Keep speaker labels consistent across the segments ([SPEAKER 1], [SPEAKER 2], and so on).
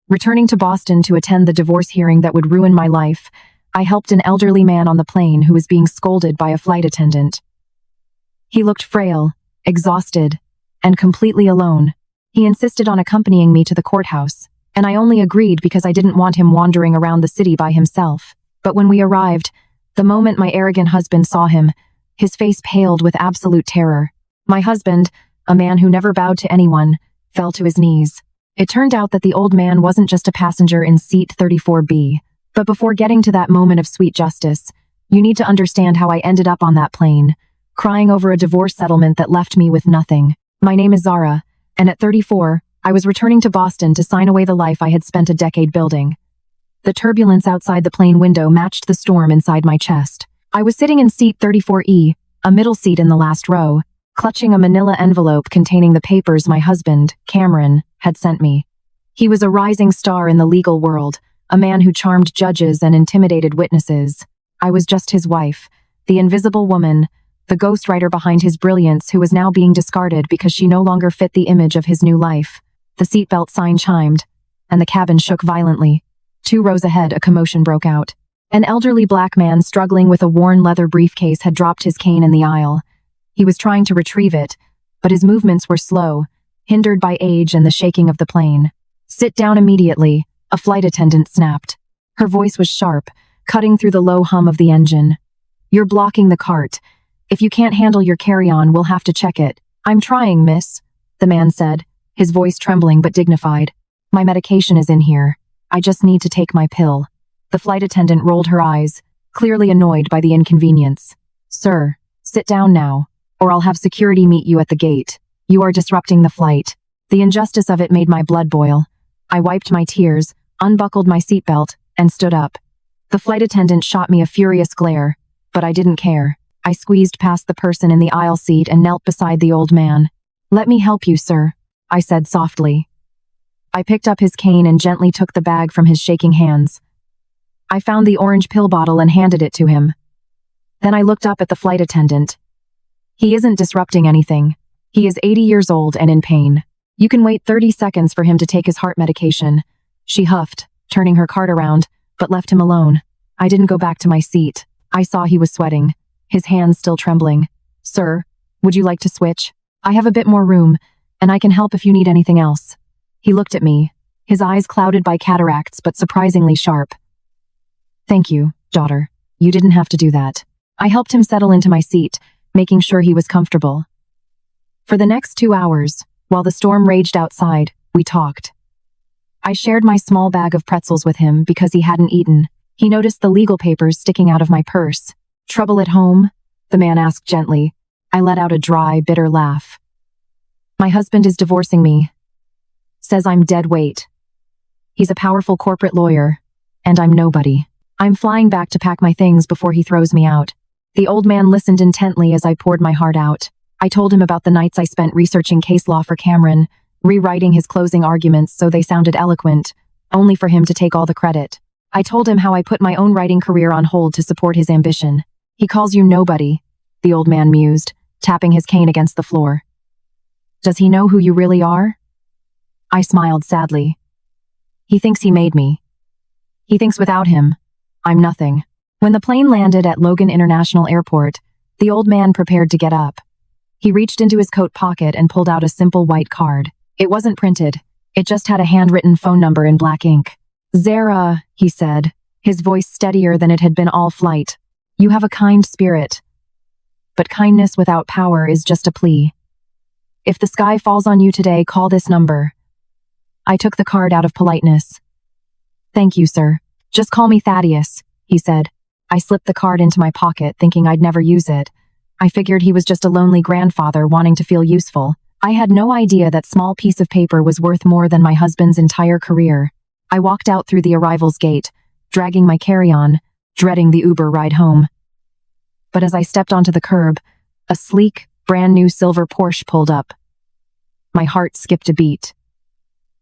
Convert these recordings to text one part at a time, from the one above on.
[SPEAKER 1] Returning to Boston to attend the divorce hearing that would ruin my life, I helped an elderly man on the plane who was being scolded by a flight attendant. He looked frail, exhausted, and completely alone. He insisted on accompanying me to the courthouse, and I only agreed because I didn't want him wandering around the city by himself. But when we arrived, the moment my arrogant husband saw him, his face paled with absolute terror. My husband, a man who never bowed to anyone, fell to his knees. It turned out that the old man wasn't just a passenger in seat 34B. But before getting to that moment of sweet justice, you need to understand how I ended up on that plane, crying over a divorce settlement that left me with nothing. My name is Zara, and at 34, I was returning to Boston to sign away the life I had spent a decade building. The turbulence outside the plane window matched the storm inside my chest. I was sitting in seat 34E, a middle seat in the last row, clutching a manila envelope containing the papers my husband, Cameron, had sent me. He was a rising star in the legal world, a man who charmed judges and intimidated witnesses. I was just his wife, the invisible woman, the ghostwriter behind his brilliance who was now being discarded because she no longer fit the image of his new life. The seatbelt sign chimed, and the cabin shook violently. 2 rows ahead, a commotion broke out. An elderly black man struggling with a worn leather briefcase had dropped his cane in the aisle. He was trying to retrieve it, but his movements were slow, hindered by age and the shaking of the plane. "Sit down immediately," a flight attendant snapped. Her voice was sharp, cutting through the low hum of the engine. "You're blocking the cart. If you can't handle your carry-on, we'll have to check it." "I'm trying, miss," the man said, his voice trembling but dignified. "My medication is in here. I just need to take my pill." The flight attendant rolled her eyes, clearly annoyed by the inconvenience. "Sir, sit down now, or I'll have security meet you at the gate. You are disrupting the flight." The injustice of it made my blood boil. I wiped my tears, unbuckled my seatbelt, and stood up. The flight attendant shot me a furious glare, but I didn't care. I squeezed past the person in the aisle seat and knelt beside the old man. "Let me help you, sir," I said softly. I picked up his cane and gently took the bag from his shaking hands. I found the orange pill bottle and handed it to him. Then I looked up at the flight attendant. "He isn't disrupting anything. He is 80 years old and in pain. You can wait 30 seconds for him to take his heart medication." She huffed, turning her cart around, but left him alone. I didn't go back to my seat. I saw he was sweating, his hands still trembling. "Sir, would you like to switch? I have a bit more room, and I can help if you need anything else." He looked at me, his eyes clouded by cataracts but surprisingly sharp. "Thank you, daughter. You didn't have to do that." I helped him settle into my seat, making sure he was comfortable. For the next 2 hours, while the storm raged outside, we talked. I shared my small bag of pretzels with him because he hadn't eaten. He noticed the legal papers sticking out of my purse. "Trouble at home?" the man asked gently. I let out a dry, bitter laugh. "My husband is divorcing me. Says I'm dead weight. He's a powerful corporate lawyer, and I'm nobody. I'm flying back to pack my things before he throws me out." The old man listened intently as I poured my heart out. I told him about the nights I spent researching case law for Cameron, rewriting his closing arguments so they sounded eloquent, only for him to take all the credit. I told him how I put my own writing career on hold to support his ambition. "He calls you nobody," the old man mused, tapping his cane against the floor. "Does he know who you really are?" I smiled sadly. "He thinks he made me. He thinks without him, I'm nothing." When the plane landed at Logan International Airport, the old man prepared to get up. He reached into his coat pocket and pulled out a simple white card. It wasn't printed. It just had a handwritten phone number in black ink. "Zara," he said, his voice steadier than it had been all flight. "You have a kind spirit. But kindness without power is just a plea. If the sky falls on you today, call this number." I took the card out of politeness. "Thank you, sir. Just call me Thaddeus," he said. I slipped the card into my pocket, thinking I'd never use it. I figured he was just a lonely grandfather wanting to feel useful. I had no idea that small piece of paper was worth more than my husband's entire career. I walked out through the arrivals gate, dragging my carry-on, dreading the Uber ride home. But as I stepped onto the curb, a sleek, brand-new silver Porsche pulled up. My heart skipped a beat.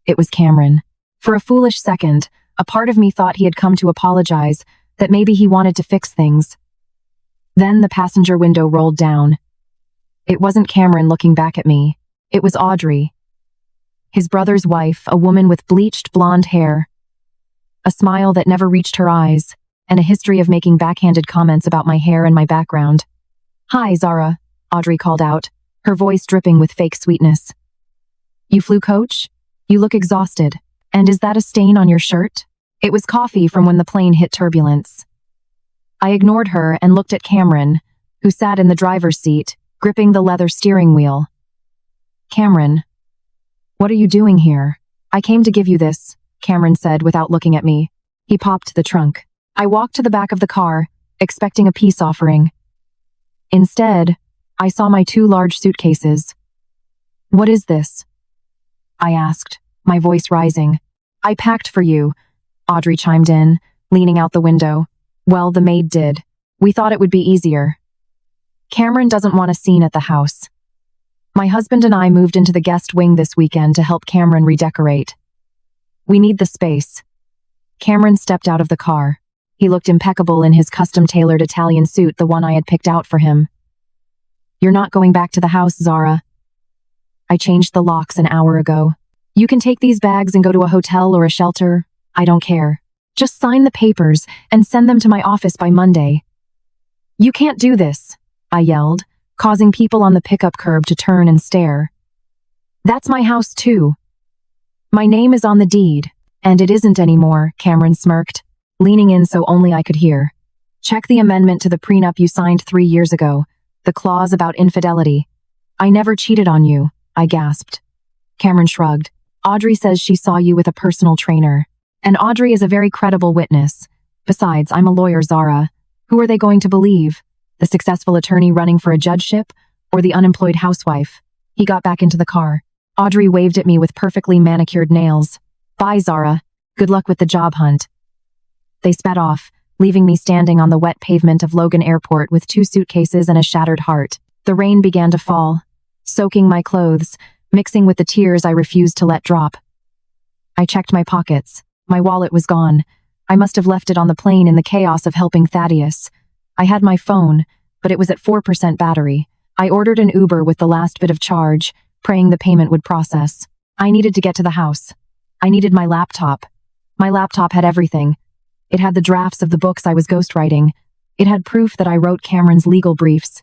[SPEAKER 1] It was Cameron. For a foolish second, a part of me thought he had come to apologize, that maybe he wanted to fix things. Then the passenger window rolled down. It wasn't Cameron looking back at me. It was Audrey. His brother's wife, a woman with bleached blonde hair, a smile that never reached her eyes, and a history of making backhanded comments about my hair and my background. "Hi, Zara," Audrey called out, her voice dripping with fake sweetness. "You flew coach? You look exhausted. And is that a stain on your shirt?" It was coffee from when the plane hit turbulence. I ignored her and looked at Cameron, who sat in the driver's seat, gripping the leather steering wheel. "Cameron, what are you doing here?" "I came to give you this," Cameron said without looking at me. He popped the trunk. I walked to the back of the car, expecting a peace offering. Instead, I saw my 2 large suitcases. "What is this?" I asked, my voice rising. "I packed for you," Audrey chimed in, leaning out the window. "Well, the maid did. We thought it would be easier. Cameron doesn't want a scene at the house. My husband and I moved into the guest wing this weekend to help Cameron redecorate. We need the space." Cameron stepped out of the car. He looked impeccable in his custom-tailored Italian suit, the one I had picked out for him. "You're not going back to the house, Zara. I changed the locks an hour ago. You can take these bags and go to a hotel or a shelter. I don't care. Just sign the papers and send them to my office by Monday." "You can't do this," I yelled, causing people on the pickup curb to turn and stare. "That's my house too. My name is on the deed." "And it isn't anymore," Cameron smirked, leaning in so only I could hear. "Check the amendment to the prenup you signed 3 years ago, the clause about infidelity." "I never cheated on you," I gasped. Cameron shrugged. "Audrey says she saw you with a personal trainer. And Audrey is a very credible witness. Besides, I'm a lawyer, Zara. Who are they going to believe? The successful attorney running for a judgeship, or the unemployed housewife?" He got back into the car. Audrey waved at me with perfectly manicured nails. "Bye, Zara. Good luck with the job hunt." They sped off, leaving me standing on the wet pavement of Logan Airport with 2 suitcases and a shattered heart. The rain began to fall, soaking my clothes, mixing with the tears I refused to let drop. I checked my pockets. My wallet was gone. I must have left it on the plane in the chaos of helping Thaddeus. I had my phone, but it was at 4% battery. I ordered an Uber with the last bit of charge, praying the payment would process. I needed to get to the house. I needed my laptop. My laptop had everything. It had the drafts of the books I was ghostwriting. It had proof that I wrote Cameron's legal briefs.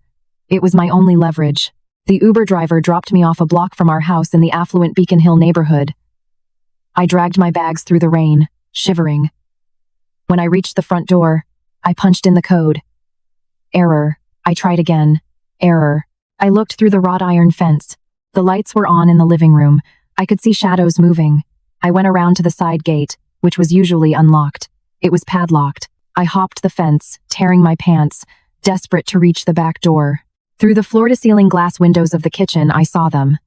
[SPEAKER 1] It was my only leverage. The Uber driver dropped me off a block from our house in the affluent Beacon Hill neighborhood. I dragged my bags through the rain, shivering. When I reached the front door, I punched in the code. Error. I tried again. Error. I looked through the wrought iron fence. The lights were on in the living room. I could see shadows moving. I went around to the side gate, which was usually unlocked. It was padlocked. I hopped the fence, tearing my pants, desperate to reach the back door. Through the floor-to-ceiling glass windows of the kitchen, I saw them.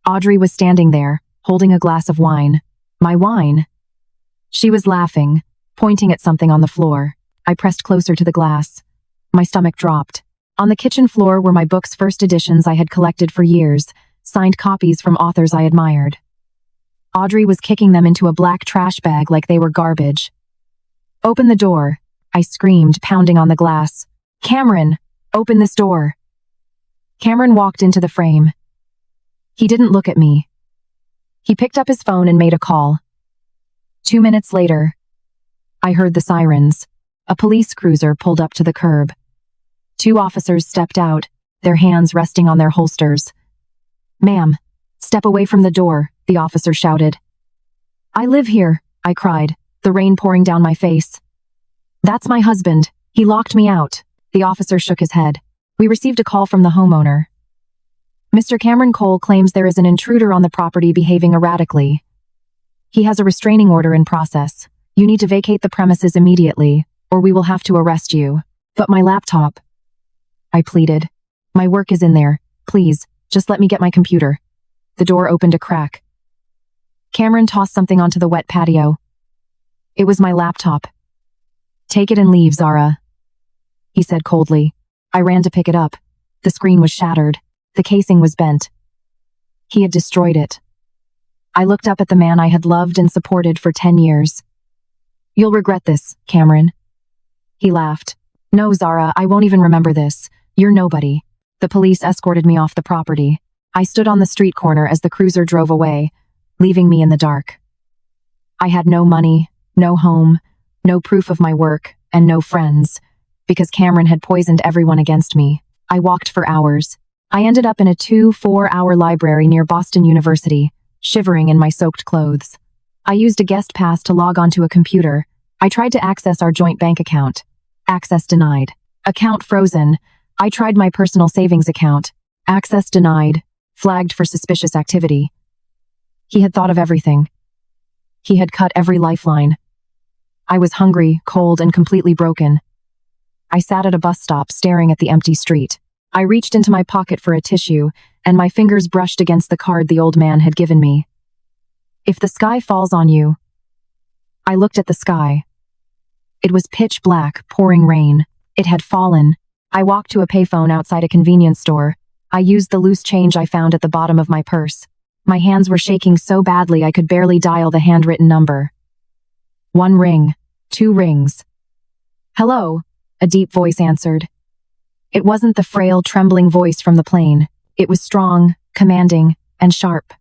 [SPEAKER 1] Audrey was standing there, holding a glass of wine. My wine? She was laughing, pointing at something on the floor. I pressed closer to the glass. My stomach dropped. On the kitchen floor were my books' first editions I had collected for years, signed copies from authors I admired. Audrey was kicking them into a black trash bag like they were garbage. "Open the door," I screamed, pounding on the glass. "Cameron, open this door." Cameron walked into the frame. He didn't look at me. He picked up his phone and made a call. 2 minutes later, I heard the sirens. A police cruiser pulled up to the curb. 2 officers stepped out, their hands resting on their holsters. "Ma'am, step away from the door," the officer shouted. "I live here," I cried, the rain pouring down my face. "That's my husband. He locked me out." The officer shook his head. "We received a call from the homeowner. Mr. Cameron Cole claims there is an intruder on the property behaving erratically. He has a restraining order in process. You need to vacate the premises immediately, or we will have to arrest you." "But my laptop," I pleaded. "My work is in there. Please, just let me get my computer." The door opened a crack. Cameron tossed something onto the wet patio. It was my laptop. "Take it and leave, Zara," he said coldly. I ran to pick it up. The screen was shattered. The casing was bent. He had destroyed it. I looked up at the man I had loved and supported for 10 years. "You'll regret this, Cameron." He laughed. "No, Zara, I won't even remember this. You're nobody." The police escorted me off the property. I stood on the street corner as the cruiser drove away, leaving me in the dark. I had no money, no home, no proof of my work, and no friends, because Cameron had poisoned everyone against me. I walked for hours. I ended up in a 2-4-hour library near Boston University, shivering in my soaked clothes. I used a guest pass to log onto a computer. I tried to access our joint bank account. Access denied. Account frozen. I tried my personal savings account. Access denied. Flagged for suspicious activity. He had thought of everything. He had cut every lifeline. I was hungry, cold, and completely broken. I sat at a bus stop staring at the empty street. I reached into my pocket for a tissue, and my fingers brushed against the card the old man had given me. If the sky falls on you. I looked at the sky. It was pitch black, pouring rain. It had fallen. I walked to a payphone outside a convenience store. I used the loose change I found at the bottom of my purse. My hands were shaking so badly I could barely dial the handwritten number. 1 ring. 2 rings. Hello, a deep voice answered. It wasn't the frail, trembling voice from the plane. It was strong, commanding, and sharp.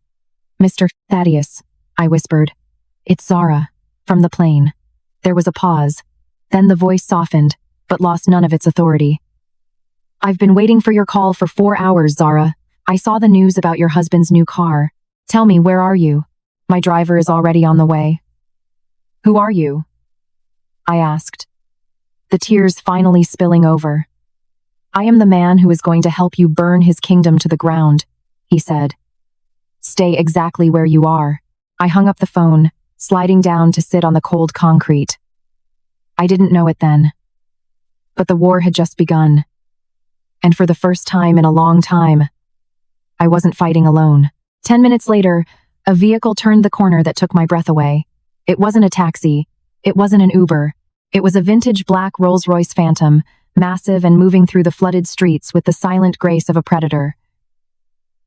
[SPEAKER 1] Mr. Thaddeus, I whispered. It's Zara, from the plane. There was a pause. Then the voice softened, but lost none of its authority. I've been waiting for your call for 4 hours, Zara. I saw the news about your husband's new car. Tell me, where are you? My driver is already on the way. Who are you? I asked, the tears finally spilling over. I am the man who is going to help you burn his kingdom to the ground, he said. Stay exactly where you are. I hung up the phone, sliding down to sit on the cold concrete. I didn't know it then. But the war had just begun. And for the first time in a long time, I wasn't fighting alone. 10 minutes later, a vehicle turned the corner that took my breath away. It wasn't a taxi. It wasn't an Uber. It was a vintage black Rolls-Royce Phantom, massive and moving through the flooded streets with the silent grace of a predator.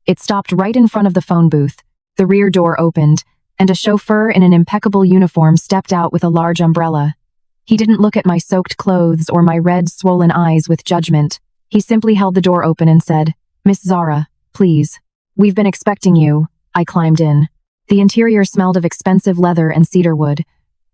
[SPEAKER 1] It stopped right in front of the phone booth. The rear door opened, and a chauffeur in an impeccable uniform stepped out with a large umbrella. He didn't look at my soaked clothes or my red, swollen eyes with judgment. He simply held the door open and said, Miss Zara, please. We've been expecting you. I climbed in. The interior smelled of expensive leather and cedar wood.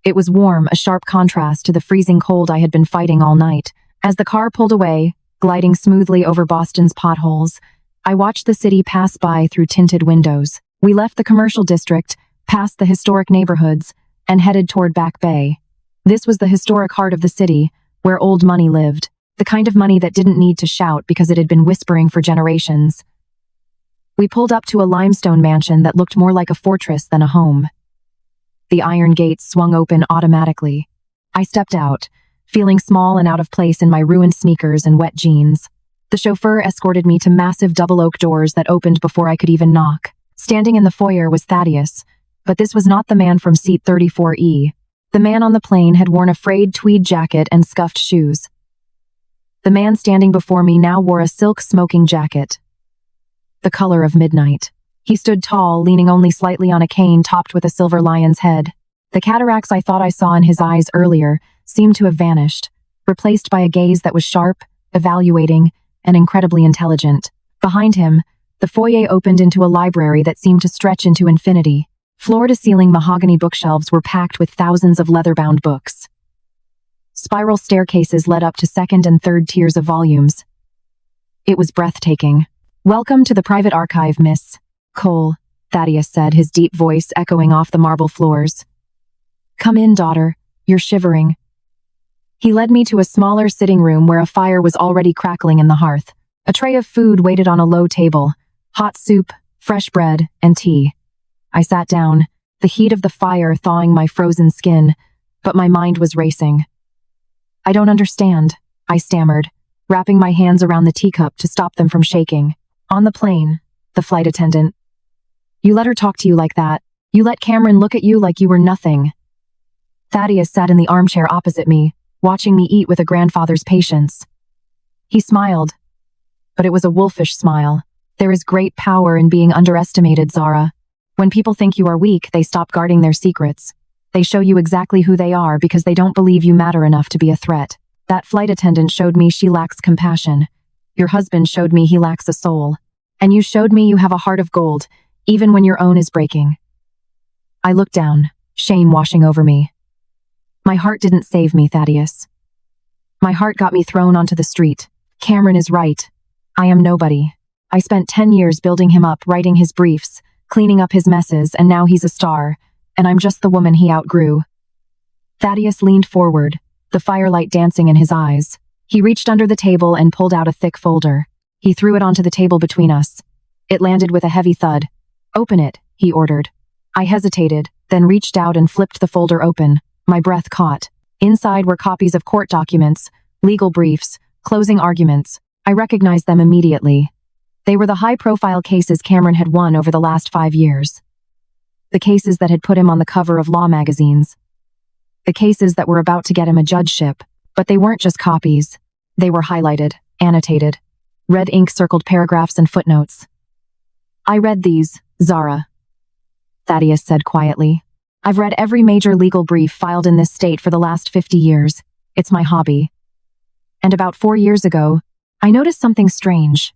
[SPEAKER 1] It was warm, a sharp contrast to the freezing cold I had been fighting all night. As the car pulled away, gliding smoothly over Boston's potholes, I watched the city pass by through tinted windows. We left the commercial district, passed the historic neighborhoods, and headed toward Back Bay. This was the historic heart of the city, where old money lived, the kind of money that didn't need to shout because it had been whispering for generations. We pulled up to a limestone mansion that looked more like a fortress than a home. The iron gates swung open automatically. I stepped out, feeling small and out of place in my ruined sneakers and wet jeans. The chauffeur escorted me to massive double oak doors that opened before I could even knock. Standing in the foyer was Thaddeus, but this was not the man from seat 34E. The man on the plane had worn a frayed tweed jacket and scuffed shoes. The man standing before me now wore a silk smoking jacket, the color of midnight. He stood tall, leaning only slightly on a cane topped with a silver lion's head. The cataracts I thought I saw in his eyes earlier seemed to have vanished, replaced by a gaze that was sharp, evaluating, and incredibly intelligent. Behind him, the foyer opened into a library that seemed to stretch into infinity. Floor-to-ceiling mahogany bookshelves were packed with thousands of leather-bound books. Spiral staircases led up to second and third tiers of volumes. It was breathtaking. Welcome to the private archive, Miss Cole, Thaddeus said, his deep voice echoing off the marble floors. Come in, daughter. You're shivering. He led me to a smaller sitting room where a fire was already crackling in the hearth. A tray of food waited on a low table. Hot soup, fresh bread, and tea. I sat down, the heat of the fire thawing my frozen skin, but my mind was racing. I don't understand, I stammered, wrapping my hands around the teacup to stop them from shaking. On the plane, the flight attendant. You let her talk to you like that. You let Cameron look at you like you were nothing. Thaddeus sat in the armchair opposite me, watching me eat with a grandfather's patience. He smiled, but it was a wolfish smile. There is great power in being underestimated, Zara. When people think you are weak, they stop guarding their secrets. They show you exactly who they are because they don't believe you matter enough to be a threat. That flight attendant showed me she lacks compassion. Your husband showed me he lacks a soul. And you showed me you have a heart of gold, even when your own is breaking. I looked down, shame washing over me. My heart didn't save me, Thaddeus. My heart got me thrown onto the street. Cameron is right. I am nobody. I spent 10 years building him up, writing his briefs, cleaning up his messes, and now he's a star, and I'm just the woman he outgrew. Thaddeus leaned forward, the firelight dancing in his eyes. He reached under the table and pulled out a thick folder. He threw it onto the table between us. It landed with a heavy thud. "Open it," he ordered. I hesitated, then reached out and flipped the folder open. My breath caught. Inside were copies of court documents, legal briefs, closing arguments. I recognized them immediately. They were the high-profile cases Cameron had won over the last 5 years. The cases that had put him on the cover of law magazines. The cases that were about to get him a judgeship. But they weren't just copies. They were highlighted, annotated. Red ink circled paragraphs and footnotes. "I read these, Zara," Thaddeus said quietly. "I've read every major legal brief filed in this state for the last 50 years. It's my hobby. And about 4 years ago, I noticed something strange.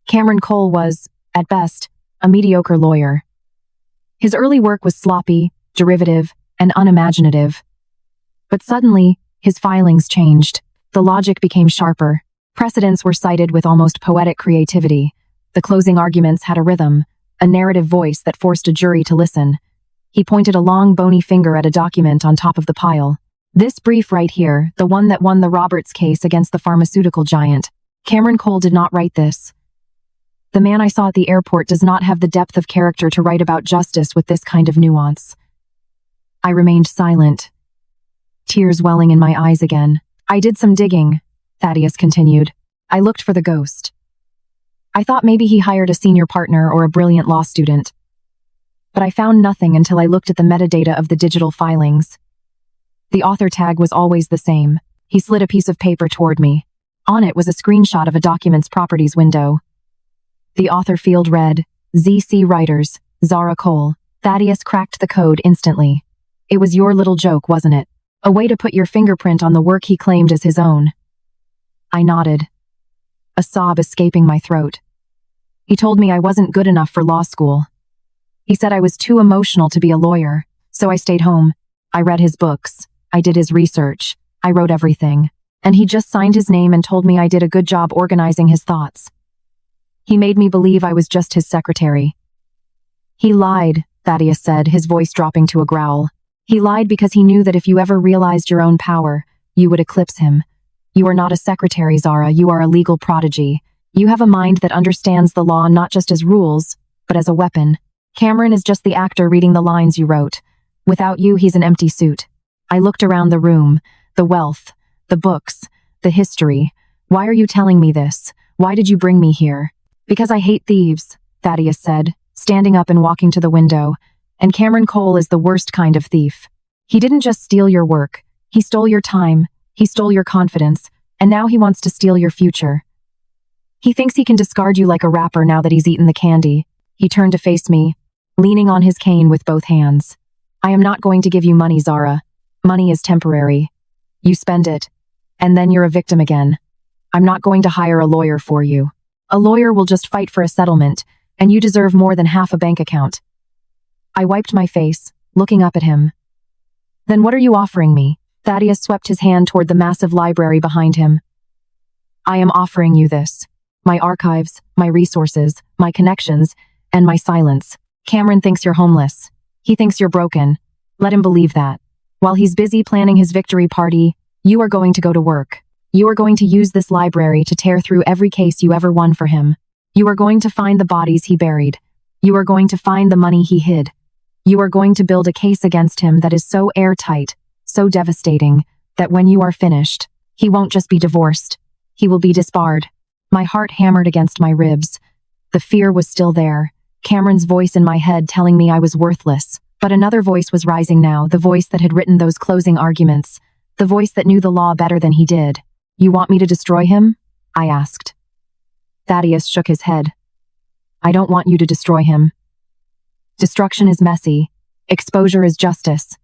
[SPEAKER 1] Cameron Cole was, at best, a mediocre lawyer. His early work was sloppy, derivative, and unimaginative. But suddenly, his filings changed. The logic became sharper. Precedents were cited with almost poetic creativity. The closing arguments had a rhythm, a narrative voice that forced a jury to listen. He pointed a long, bony finger at a document on top of the pile. "This brief right here, the one that won the Roberts case against the pharmaceutical giant. Cameron Cole did not write this. The man I saw at the airport does not have the depth of character to write about justice with this kind of nuance." I remained silent, tears welling in my eyes again. "I did some digging," Thaddeus continued. "I looked for the ghost. I thought maybe he hired a senior partner or a brilliant law student. But I found nothing until I looked at the metadata of the digital filings. The author tag was always the same." He slid a piece of paper toward me. On it was a screenshot of a document's properties window. The author field read, "ZC Writers, Zara Cole." Thaddeus cracked the code instantly. "It was your little joke, wasn't it? A way to put your fingerprint on the work he claimed as his own." I nodded, a sob escaping my throat. "He told me I wasn't good enough for law school. He said I was too emotional to be a lawyer, so I stayed home. I read his books. I did his research. I wrote everything. And he just signed his name and told me I did a good job organizing his thoughts. He made me believe I was just his secretary." "He lied," Thaddeus said, his voice dropping to a growl. "He lied because he knew that if you ever realized your own power, you would eclipse him. You are not a secretary, Zara. You are a legal prodigy. You have a mind that understands the law not just as rules, but as a weapon. Cameron is just the actor reading the lines you wrote. Without you, he's an empty suit." I looked around the room, the wealth, the books, the history. "Why are you telling me this? Why did you bring me here?" "Because I hate thieves," Thaddeus said, standing up and walking to the window. "And Cameron Cole is the worst kind of thief. He didn't just steal your work. He stole your time. He stole your confidence. And now he wants to steal your future. He thinks he can discard you like a wrapper now that he's eaten the candy." He turned to face me, leaning on his cane with both hands. "I am not going to give you money, Zara. Money is temporary. You spend it, and then you're a victim again. I'm not going to hire a lawyer for you. A lawyer will just fight for a settlement, and you deserve more than half a bank account." I wiped my face, looking up at him. "Then what are you offering me?" Thaddeus swept his hand toward the massive library behind him. "I am offering you this. My archives, my resources, my connections, and my silence. Cameron thinks you're homeless. He thinks you're broken. Let him believe that. While he's busy planning his victory party, you are going to go to work. You are going to use this library to tear through every case you ever won for him. You are going to find the bodies he buried. You are going to find the money he hid. You are going to build a case against him that is so airtight, so devastating, that when you are finished, he won't just be divorced. He will be disbarred." My heart hammered against my ribs. The fear was still there, Cameron's voice in my head telling me I was worthless. But another voice was rising now, the voice that had written those closing arguments, the voice that knew the law better than he did. "You want me to destroy him?" I asked. Thaddeus shook his head. "I don't want you to destroy him. Destruction is messy. Exposure is justice.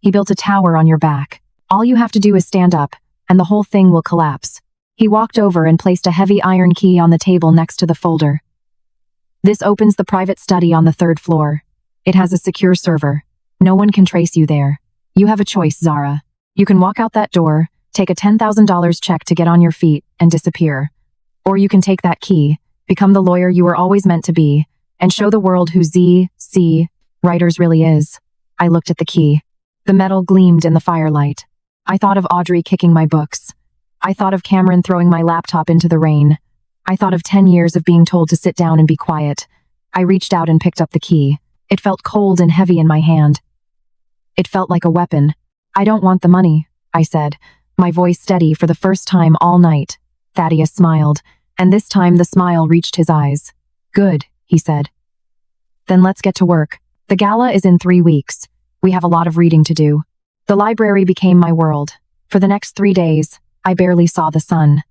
[SPEAKER 1] He built a tower on your back. All you have to do is stand up, and the whole thing will collapse." He walked over and placed a heavy iron key on the table next to the folder. "This opens the private study on the 3rd floor. It has a secure server. No one can trace you there. You have a choice, Zara. You can walk out that door, take a $10,000 check to get on your feet, and disappear. Or you can take that key, become the lawyer you were always meant to be, and show the world who Z.C. Writers really is. I looked at the key. The metal gleamed in the firelight. I thought of Audrey kicking my books. I thought of Cameron throwing my laptop into the rain. I thought of 10 years of being told to sit down and be quiet. I reached out and picked up the key. It felt cold and heavy in my hand. It felt like a weapon. I don't want the money, I said, my voice steady for the first time all night. Thaddeus smiled, and this time the smile reached his eyes. Good, he said. Then let's get to work. The gala is in 3 weeks. We have a lot of reading to do. The library became my world. For the next 3 days, I barely saw the sun.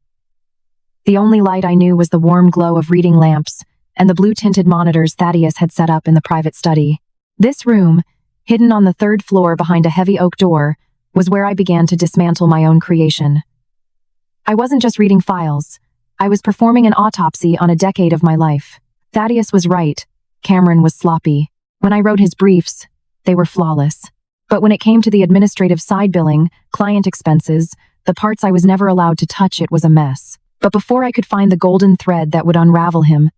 [SPEAKER 1] The only light I knew was the warm glow of reading lamps and the blue-tinted monitors Thaddeus had set up in the private study. This room, hidden on the 3rd floor behind a heavy oak door, was where I began to dismantle my own creation. I wasn't just reading files. I was performing an autopsy on a decade of my life. Thaddeus was right. Cameron was sloppy. When I wrote his briefs, they were flawless. But when it came to the administrative side billing, client expenses, the parts I was never allowed to touch, it was a mess. But before I could find the golden thread that would unravel him,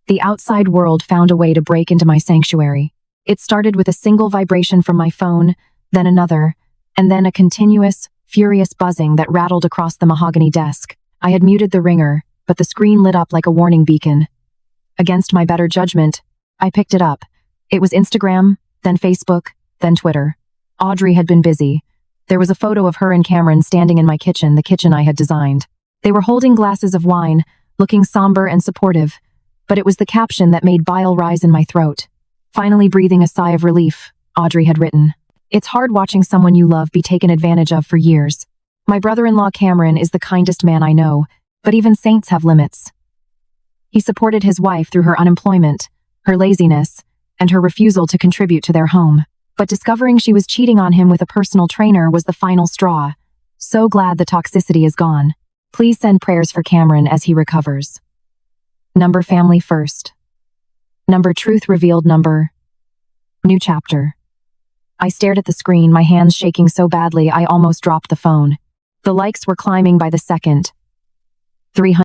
[SPEAKER 1] the outside world found a way to break into my sanctuary. It started with a single vibration from my phone, then another, and then a continuous, furious buzzing that rattled across the mahogany desk. I had muted the ringer, but the screen lit up like a warning beacon. Against my better judgment, I picked it up. It was Instagram, then Facebook, then Twitter. Audrey had been busy. There was a photo of her and Cameron standing in my kitchen, the kitchen I had designed. They were holding glasses of wine, looking somber and supportive, but it was the caption that made bile rise in my throat. Finally breathing a sigh of relief, Audrey had written, "It's hard watching someone you love be taken advantage of for years. My brother-in-law Cameron is the kindest man I know, but even saints have limits." He supported his wife through her unemployment, her laziness, and her refusal to contribute to their home. But discovering she was cheating on him with a personal trainer was the final straw. So glad the toxicity is gone. Please send prayers for Cameron as he recovers. Number family first. Number truth revealed. Number new chapter. I stared at the screen, my hands shaking so badly I almost dropped the phone. The likes were climbing by the second. 300